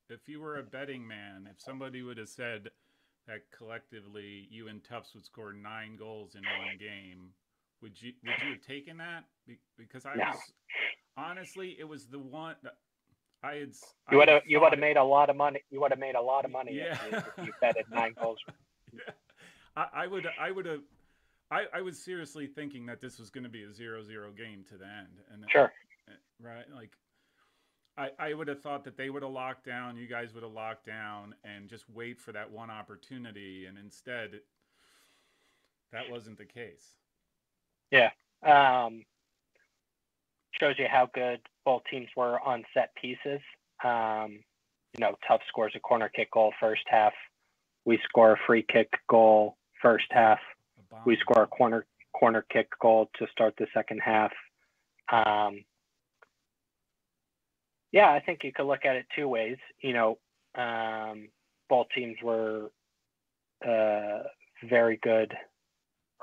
if you were a betting man, if somebody would have said that collectively you and Tufts would score 9 goals in one game, would you have taken that? Because I No. was honestly, it was the one I had. You would have made a lot of money. You would have made a lot of money Yeah. if you betted 9 goals. Yeah. I would have. I was seriously thinking that this was going to be a 0-0 game to the end, and Sure. right, like I would have thought that they would have locked down, you guys would have locked down, and just wait for that one opportunity, and instead, that wasn't the case. Yeah. Shows you how good both teams were on set pieces. Tufts scores a corner kick goal first half. We score a free kick goal first half. We score a corner kick goal to start the second half. Yeah, I think you could look at it two ways. Both teams were very good,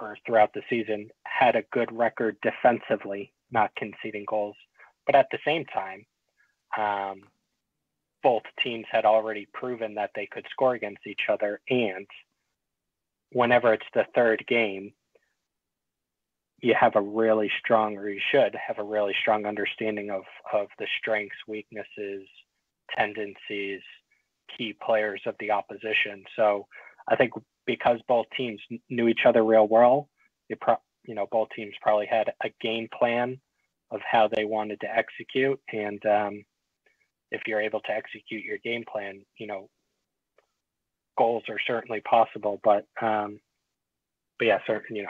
or throughout the season, had a good record defensively, not conceding goals. But at the same time, both teams had already proven that they could score against each other. And whenever it's the third game, you have a really strong, or you should have a really strong understanding of the strengths, weaknesses, tendencies, key players of the opposition. So I think because both teams knew each other real well, both teams probably had a game plan of how they wanted to execute. And if you're able to execute your game plan, goals are certainly possible. But yeah, certainly,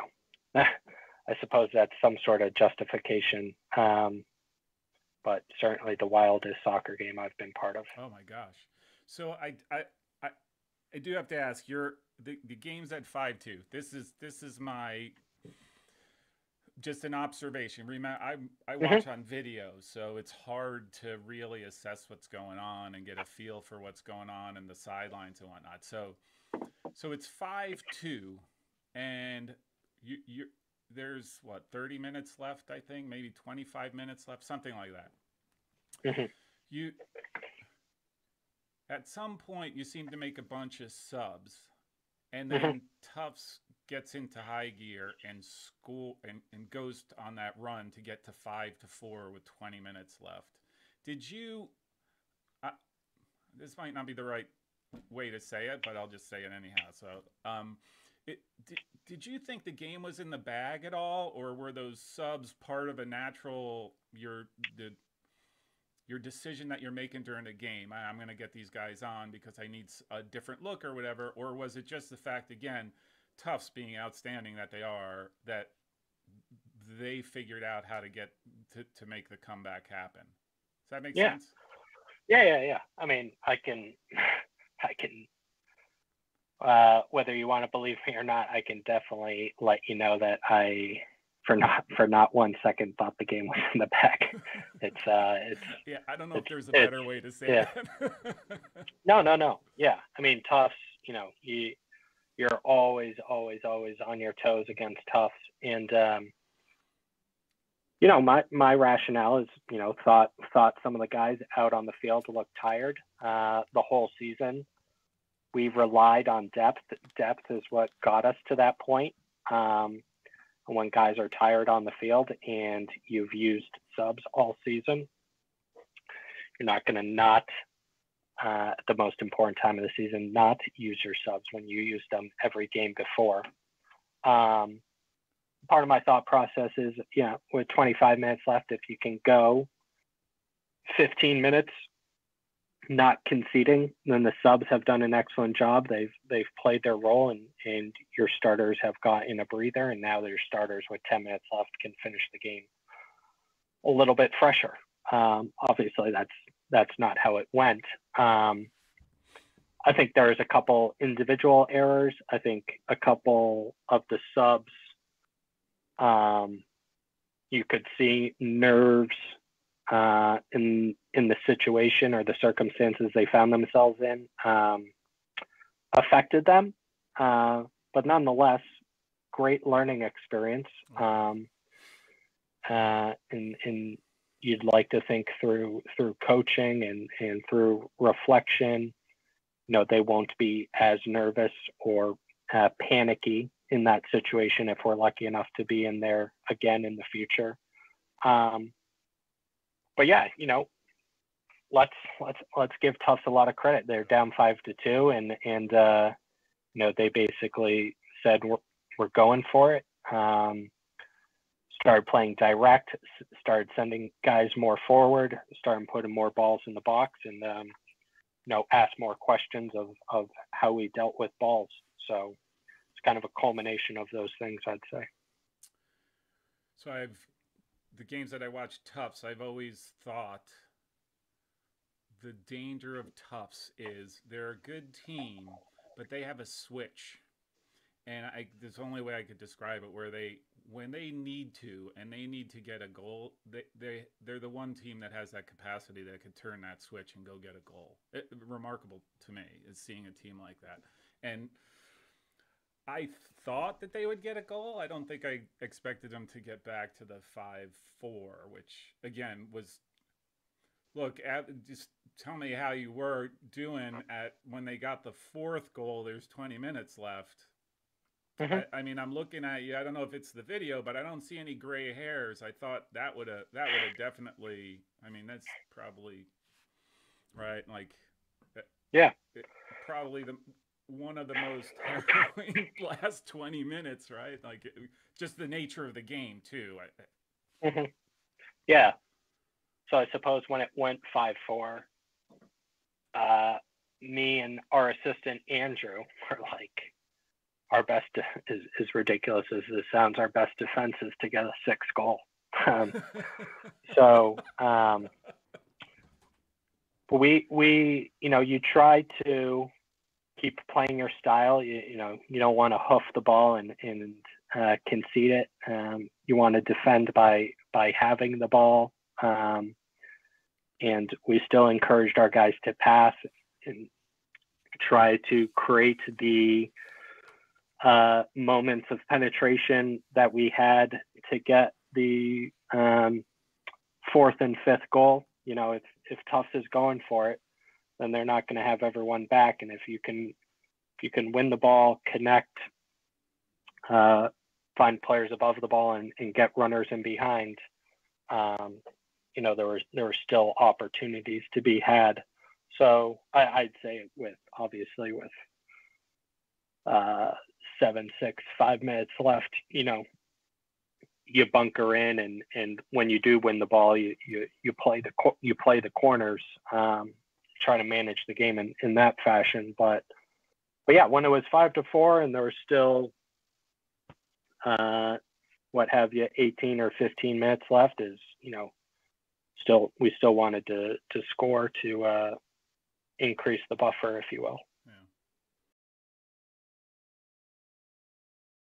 I suppose that's some sort of justification. But certainly the wildest soccer game I've been part of. Oh my gosh! So I do have to ask, the game's at 5-2. This is my just an observation. Remember, I watch on video, so it's hard to really assess what's going on and get a feel for what's going on in the sidelines and whatnot. So it's 5-2, and you there's 30 minutes left, I think, maybe 25 minutes left, something like that. You at some point you seem to make a bunch of subs, and then Tufts gets into high gear and goes on that run to get to 5-4 with 20 minutes left. Did you? This might not be the right way to say it, but I'll just say it anyhow. So, did you think the game was in the bag at all, or were those subs part of a natural your decision that you're making during the game? I'm going to get these guys on because I need a different look or whatever, or was it just the fact, again, Tufts being outstanding that they are, that they figured out how to get to make the comeback happen? Does that make sense? Yeah. I mean, I can whether you want to believe me or not, I can definitely let you know that I, for not 1 second, thought the game was in the bag. It's yeah. I don't know if there's a better way to say that. No. Yeah, I mean, Tufts. You're always on your toes against Tufts, and my rationale is, thought some of the guys out on the field looked tired the whole season. We've relied on depth. Depth is what got us to that point. When guys are tired on the field and you've used subs all season, you're not going to not, at the most important time of the season, not use your subs when you use them every game before. Part of my thought process is, with 25 minutes left, if you can go 15 minutes not conceding, then the subs have done an excellent job. They've played their role, and your starters have gotten a breather, and now their starters with 10 minutes left can finish the game a little bit fresher. Obviously, that's not how it went. I think there's a couple individual errors. I think a couple of the subs, you could see nerves in the situation or the circumstances they found themselves in affected them. But nonetheless, great learning experience in you'd like to think through coaching and through reflection, they won't be as nervous or panicky in that situation if we're lucky enough to be in there again in the future. But yeah, let's give Tufts a lot of credit. They're down 5-2, and they basically said we're going for it. Started playing direct, started sending guys more forward, started putting more balls in the box, and ask more questions of how we dealt with balls. So it's kind of a culmination of those things, I'd say. So the games that I watched Tufts, I've always thought the danger of Tufts is they're a good team, but they have a switch. And there's the only way I could describe it, where when they need to get a goal, they're the one team that has that capacity that could turn that switch and go get a goal. Remarkable to me is seeing a team like that. And I thought that they would get a goal. I don't think I expected them to get back to the 5-4, which again was, just tell me how you were doing when they got the fourth goal. There's 20 minutes left. Mm-hmm. I mean, I'm looking at you. I don't know if it's the video, but I don't see any gray hairs. I thought that would have definitely. I mean, that's probably right. Like, yeah, probably one of the most harrowing last 20 minutes, right? Like, just the nature of the game too. Mm-hmm. Yeah. So I suppose when it went 5-4, me and our assistant Andrew were like, our best is ridiculous as this sounds. Our best defense is to get a 6 goal. But we you try to keep playing your style. You don't want to hoof the ball and concede it. You want to defend by having the ball. And we still encouraged our guys to pass and try to create the moments of penetration that we had to get the 4th and 5th goal. If Tufts is going for it, then they're not going to have everyone back. And if you can win the ball, connect, find players above the ball and get runners in behind, there were still opportunities to be had. So I'd say with 7, 6, 5 minutes left, you bunker in, and when you do win the ball, you play the corners, try to manage the game in that fashion. But yeah, when it was 5-4 and there was still 18 or 15 minutes left, we still wanted to score to increase the buffer, if you will.